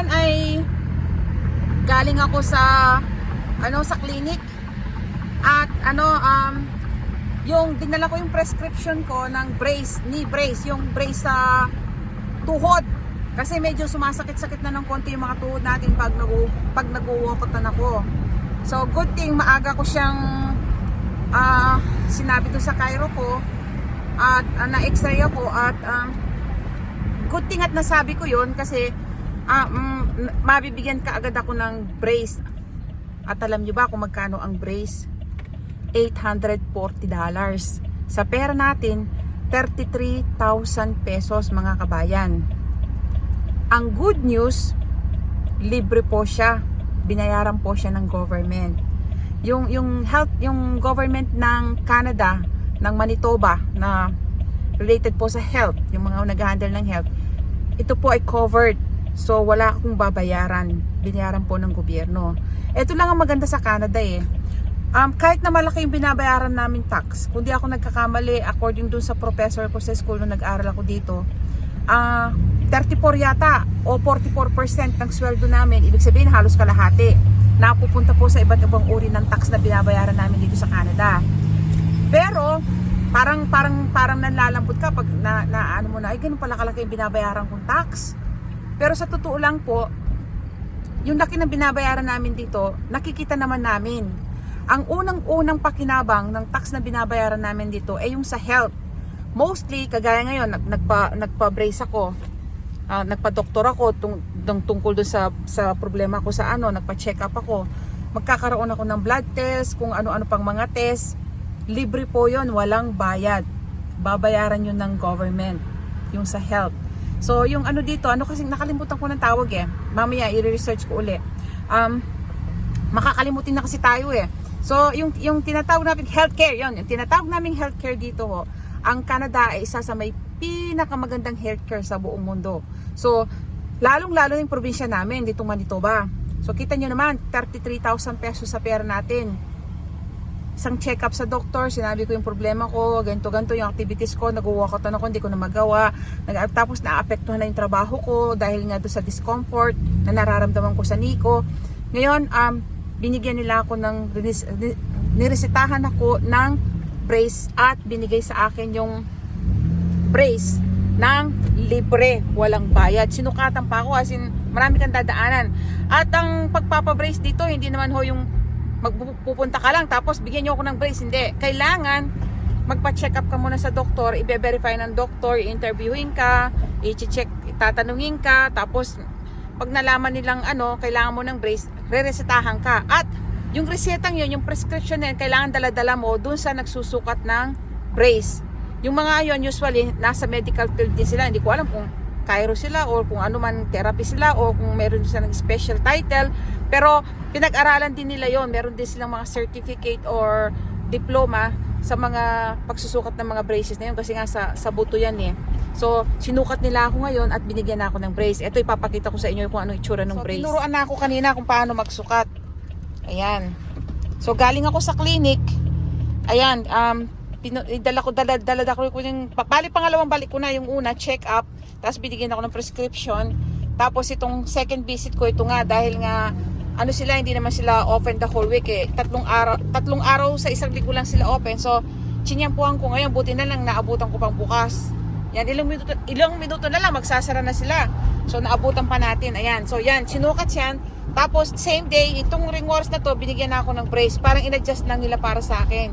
ngayon ay galing ako sa sa clinic at yung dinala ko yung prescription ko ng brace, knee brace, yung brace sa tuhod kasi medyo sumasakit-sakit na ng konti yung mga tuhod natin pag nag-walkotan ako. So good thing maaga ko siyang sinabi doon sa Cairo ko at na-x-ray ako at good thing at nasabi ko yun kasi mabibigyan ka agad ako ng brace. At alam nyo ba kung magkano ang brace? $840. Sa pera natin, 33,000 pesos mga kabayan. Ang good news, libre po siya. Binayaran po siya ng government. Yung government ng Canada, ng Manitoba, na related po sa health, yung mga nag-handle ng health, ito po ay covered. So wala akong babayaran. Binayaran po ng gobyerno. Ito lang ang maganda sa Canada eh. Kahit na malaki yung binabayaran namin tax, kung di ako nagkakamali, according dun sa professor ko sa school nung nag-aral ako dito, 34 yata o 44% ng sweldo namin, ibig sabihin halos kalahati, napupunta po sa iba't ibang uri ng tax na binabayaran namin dito sa Canada. Pero parang nanlalambot ka pag ano mo na, ay ganun pala kalaki yung binabayaran kong tax. Pero sa totoo lang po, yung laki ng binabayaran namin dito, nakikita naman namin. Ang unang-unang pakinabang ng tax na binabayaran namin dito ay yung sa health. Mostly, kagaya ngayon, nagpa-brace ako, nagpa-doktor ako tungkol doon sa problema ko sa nagpa-check up ako. Magkakaroon ako ng blood test, kung ano-ano pang mga test. Libre po yon, walang bayad. Babayaran yun ng government, yung sa health. So, yung dito, kasi nakalimutan ko ng tawag eh. Mamaya, i-research ko uli. Makakalimutin na kasi tayo eh. So, yung tinatawag namin healthcare, yun. Yung tinatawag namin healthcare dito, ang Canada ay isa sa may pinakamagandang healthcare sa buong mundo. So, lalong-lalo yung probinsya namin, ditong Manitoba. So, kita nyo naman, 33,000 pesos sa pera natin. Isang check-up sa doktor, sinabi ko yung problema ko, ganito yung activities ko, nag-walkout ako, hindi ko na magawa. Tapos naapektuhan na yung trabaho ko dahil nga doon sa discomfort na nararamdaman ko sa Nico. Ngayon, binigyan nila ako niresetahan ako ng brace at binigay sa akin yung brace ng libre, walang bayad. Sinukatan pa ako, as in, marami kang dadaanan. At ang pagpapabrace dito, hindi naman yung magpupunta ka lang tapos bigyan niyo ako ng brace. Hindi. Kailangan magpa-check up ka muna sa doktor, i-verify ng doktor, i-interviewin ka, i-check, tatanungin ka, tapos pag nalaman nilang kailangan mo ng brace, re-resetahan ka. At yung resetang yun, yung prescription na yun, kailangan dala-dala mo dun sa nagsusukat ng brace. Yung mga yun, usually, nasa medical field din sila. Hindi ko alam kung Cairo sila or kung ano man therapy sila o kung meron silang special title, pero pinag-aralan din nila yon. Meron din silang mga certificate or diploma sa mga pagsusukat ng mga braces na yun kasi nga sa buto yan eh. So sinukat nila ako ngayon at binigyan na ako ng brace. Ito ipapakita ko sa inyo kung ano itsura ng brace. Tinuruan na ako kanina kung paano magsukat. Ayan. So galing ako sa clinic. Ayan, dala ko yung bali pangalawang balik ko na, yung una check up, tapos binigyan ako ng prescription. Tapos itong second visit ko, ito nga dahil nga sila, hindi naman sila open the whole week eh. Tatlong araw sa isang linggo lang sila open. So chinyampuhan ko ngayon, buti na lang naabutan ko pang bukas. Yan, ilang minuto na lang magsasara na sila. So naabutan pa natin. Ayan. So yan, sinukat yan. Tapos same day, itong ring wars na to, binigyan na ako ng brace. Parang in-adjust lang nila para sa akin.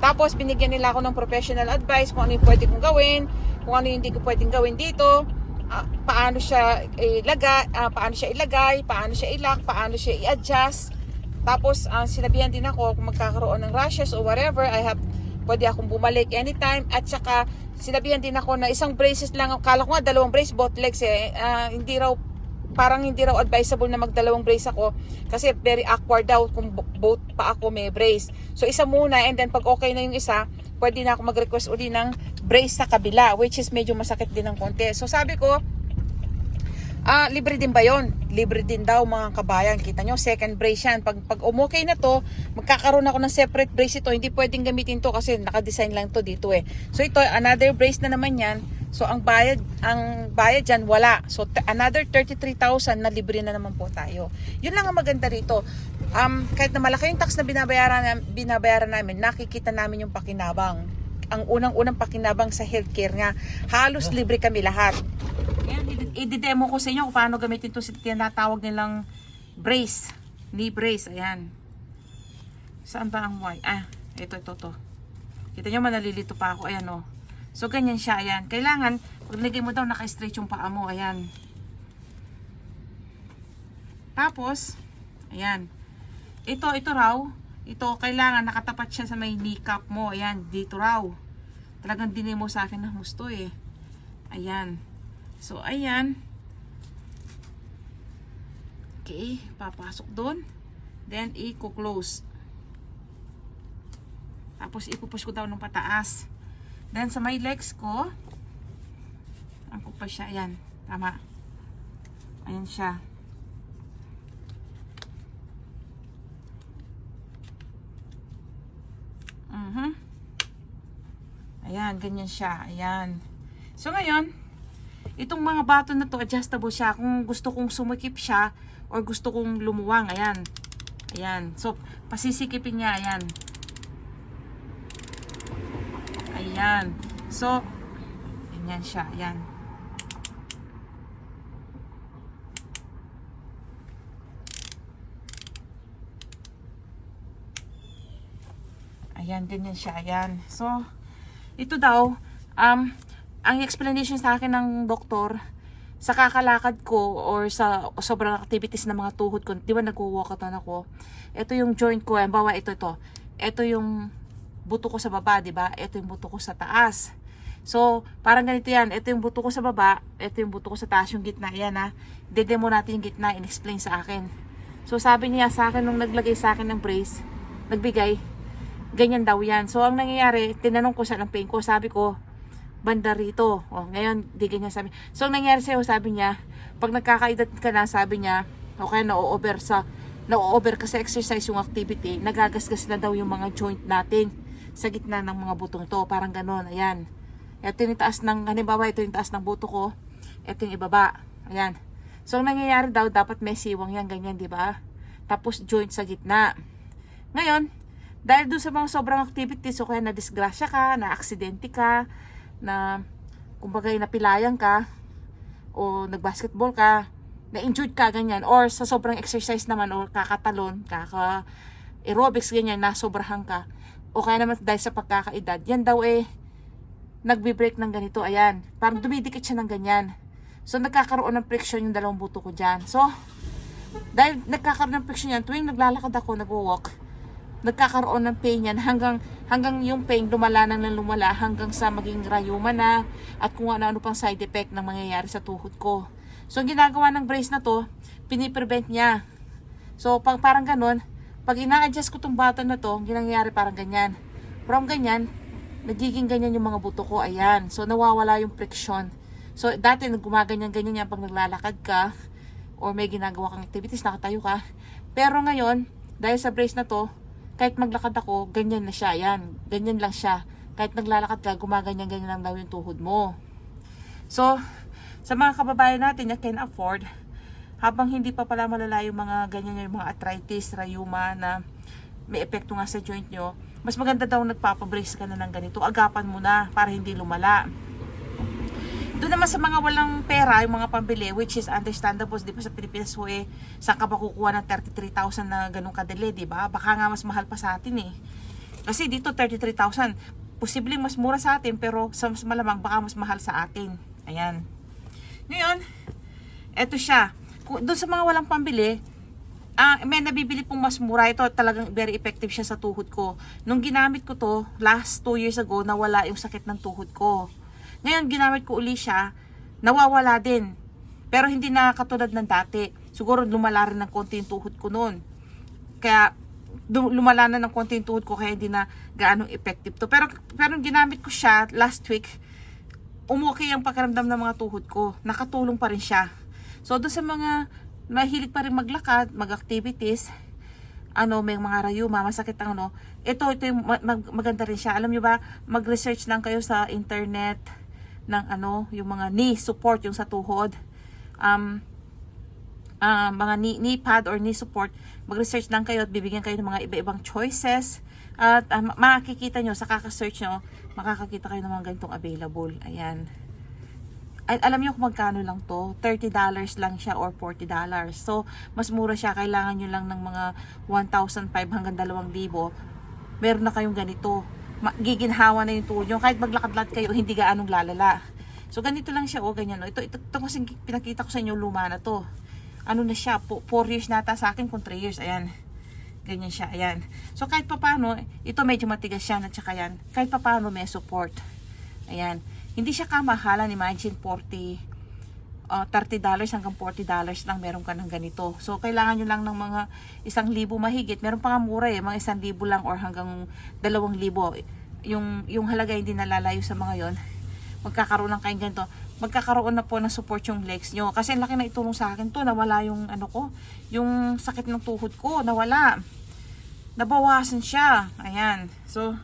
Tapos binigyan nila ako ng professional advice kung ano yung pwede kong gawin, kung ano yung hindi ko pwedeng gawin dito, paano siya ilagay, paano siya i-lock, paano siya i-adjust. Tapos sinabihan din ako kung magkakaroon ng rashes or whatever, pwede akong bumalik anytime. At saka sinabihan din ako na isang braces lang, kala ko nga dalawang brace both legs eh, hindi raw advisable na magdalawang brace ako kasi very awkward daw kung both pa ako may brace. So isa muna, and then pag okay na yung isa, pwede na ako mag-request uli ng brace sa kabila, which is medyo masakit din ng konti. So sabi ko, libre din ba yun? Libre din daw mga kabayan. Kita nyo, second brace yan. Pag umokay na to, magkakaroon ako ng separate brace ito. Hindi pwedeng gamitin to kasi naka-design lang to dito eh. So ito, another brace na naman yan. So ang bayad diyan wala. So another 33,000 na libre na naman po tayo. Yun lang ang maganda rito. Kahit na malaki yung tax na binabayaran namin, nakikita namin yung pakinabang. Ang unang-unang pakinabang sa healthcare nga, halos libre kami lahat. Ayan, i-demo ko sa inyo kung paano gamitin ito sa tinatawag nilang brace. Knee brace, ayan. Saan ba ang Y? Ito. Kita nyo, manalilito pa ako. Ayan, oh. So, ganyan siya. Ayan. Kailangan, pag nilagay mo daw, naka-straight yung paa mo. Ayan. Tapos, ayan. Ito raw. Ito, kailangan nakatapat siya sa may kneecap mo. Ayan, dito raw. Talagang dinay mo sa akin ng gusto eh. Ayan. So, ayan. Okay, papasok doon. Then, i-close. Tapos, ipupush ko daw ng pataas. Then, sa may legs ko, ang pupush siya. Ayan, tama. Ayan siya. Ayan, ganyan siya. Ayan. So, ngayon, itong mga button na to, adjustable siya. Kung gusto kong sumikip siya, or gusto kong lumuwang. Ayan. Ayan. So, pasisikipin niya. Ayan. Ayan. So, ganyan siya. Ayan. Ayan, ganyan siya. Ayan. So, ito daw, ang explanation sa akin ng doktor, sa kakalakad ko or sa sobrang activities ng mga tuhod ko, di ba nag-walkathon ako, ito yung joint ko, bawa ito. Ito yung buto ko sa baba, di ba? Ito yung buto ko sa taas. So, parang ganito yan. Ito yung buto ko sa baba, ito yung buto ko sa taas, yung gitna. Ayan ha. Demo natin yung gitna, in-explain sa akin. So, sabi niya sa akin nung naglagay sa akin ng brace, nagbigay, ganyan daw yan. So, ang nangyayari, tinanong ko sa ng pain ko, sabi ko, banda rito. O, ngayon, di ganyan sabi. So, ang nangyayari sa'yo, sabi niya, pag nagkakaedad ka na, sabi niya, okay, na-over ka sa exercise yung activity, nagagasgas na daw yung mga joint natin sa gitna ng mga butong to. Parang ganon, ayan. Ito yung taas ng, halimbawa, ito yung taas ng buto ko, ito yung ibaba. Ayan. So, ang nangyayari daw, dapat may siwang yan, ganyan, di ba? Tapos, joint sa gitna. Ngayon, dahil doon sa mga sobrang activities, o kaya na-disgrasya ka, na-aksidente ka, na kumbaga napilayan ka, o nag-basketball ka, na-injured ka, ganyan, or sa sobrang exercise naman, or kakatalon, kaka-aerobics, ganyan, nasobrahan ka, o kaya naman dahil sa pagkakaedad, yan daw nagbi-break ng ganito, ayan, parang dumidikit siya ng ganyan. So, nagkakaroon ng friction yung dalawang buto ko dyan. So, dahil nagkakaroon ng friction yan, tuwing naglalakad ako, nag-walk, nagkakaroon ng pain yan hanggang yung pain lumala hanggang sa maging rayuma na at kung ano-ano pang side effect na mangyayari sa tuhod ko. So, ang ginagawa ng brace na to, piniprevent niya. So, parang ganun, pag ina-adjust ko tong button na to, ginangyayari parang ganyan. From ganyan, nagiging ganyan yung mga buto ko, ayan. So, nawawala yung friction. So, dati gumaganyan-ganyan yan pag naglalakad ka or may ginagawa kang activities, nakatayo ka. Pero ngayon, dahil sa brace na to, kahit maglakad ako, ganyan na siya. Yan. Ganyan lang siya. Kahit naglalakad ka, gumaganyan-ganyan lang daw yung tuhod mo. So, sa mga kababayan natin na can afford, habang hindi pa pala malala yung mga ganyan, yung mga arthritis, rayuma na may epekto nga sa joint nyo, mas maganda daw nagpapabrace ka na ng ganito. Agapan mo na para hindi lumala. Doon naman sa mga walang pera, yung mga pambili, which is understandable, di ba sa Pilipinas ho saan ka ba kukuha ng 33,000 na ganun kadali, di ba? Baka nga mas mahal pa sa atin eh. Kasi dito 33,000, posibleng mas mura sa atin, pero sa mas malamang baka mas mahal sa atin. Ayan. Ngayon, eto siya. Doon sa mga walang pambili, may nabibili pong mas mura. Ito talagang very effective siya sa tuhod ko. Nung ginamit ko to, last 2 years ago, nawala yung sakit ng tuhod ko. Ngayon, ginamit ko uli siya, nawawala din. Pero hindi na katulad ng dati. Siguro lumala rin ng konti yung tuhod ko noon. Kaya, lumala na ng konti yung tuhod ko, kaya hindi na gaanong effective to. Pero ginamit ko siya last week, umukay ang pakiramdam ng mga tuhod ko. Nakatulong pa rin siya. So, doon sa mga mahilig pa rin maglakad, mag-activities, may mga rayuma, masakit ang ito yung maganda rin siya. Alam nyo ba, mag-research lang kayo sa internet, ng ano, yung mga knee support, yung sa tuhod. Mga knee pad or knee support, mag-research lang kayo at bibigyan kayo ng mga iba-ibang choices. At makikita nyo, sa kaka-search nyo, makakakita kayo ng mga ganitong available. Ayan. Alam nyo kung magkano lang to? $30 lang siya or $40. So, mas mura siya. Kailangan nyo lang ng mga 1,500 hanggang 2,000. Meron na kayong ganito. Giginhawa na yung tuhod nyo. Kahit maglakad-lakad kayo, hindi gaanong lalala. So, ganito lang siya. Ganyan. Ito kasi pinakita ko sa inyo, luma na to. Ano na siya? 4 years nata sa akin, kung 3 years. Ayan. Ganyan siya. Ayan. So, kahit papano, ito medyo matigas siya. At saka yan. Kahit papano, may support. Ayan. Hindi siya kamahalan, imagine $30 hanggang $40 lang meron ka ng ganito. So, kailangan nyo lang ng mga 1,000 mahigit. Meron pa nga mura mga 1,000 lang or hanggang 2,000. Yung halaga hindi nalalayo sa mga yon. Magkakaroon lang kayo ganito. Magkakaroon na po ng support yung legs nyo. Kasi ang laki na itulong sa akin to. Nawala yung ano ko, yung sakit ng tuhod ko. Nawala. Nabawasan siya. Ayan. So,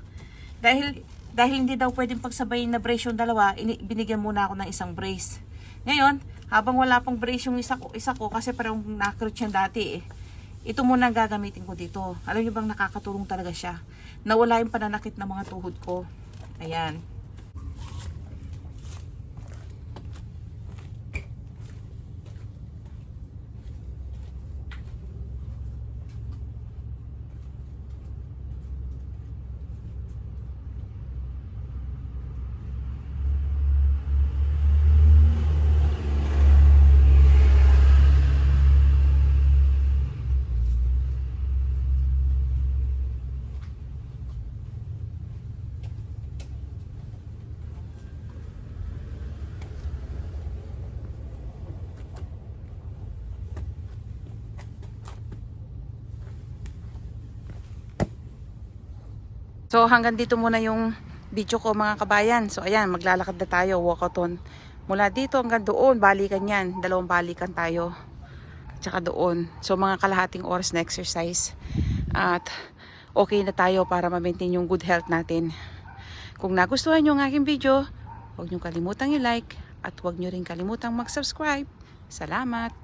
dahil hindi daw pwedeng pagsabayin na brace yung dalawa, binigyan muna ako ng isang brace. Ngayon, habang wala pang brace yung isa ko kasi parang nakrut yan dati ito muna ang gagamitin ko dito. Alam niyo bang nakakatulong talaga siya? Nawala yung pananakit ng mga tuhod ko. Ayan. So hanggang dito muna yung video ko mga kabayan. So ayan, maglalakad na tayo, walkathon. Mula dito hanggang doon, balikan yan. 2 balikan tayo. Tsaka doon. So mga kalahating oras na exercise. At okay na tayo para ma-maintain yung good health natin. Kung nagustuhan nyo ang aking video, huwag nyo kalimutang i-like at huwag nyo rin kalimutang mag-subscribe. Salamat!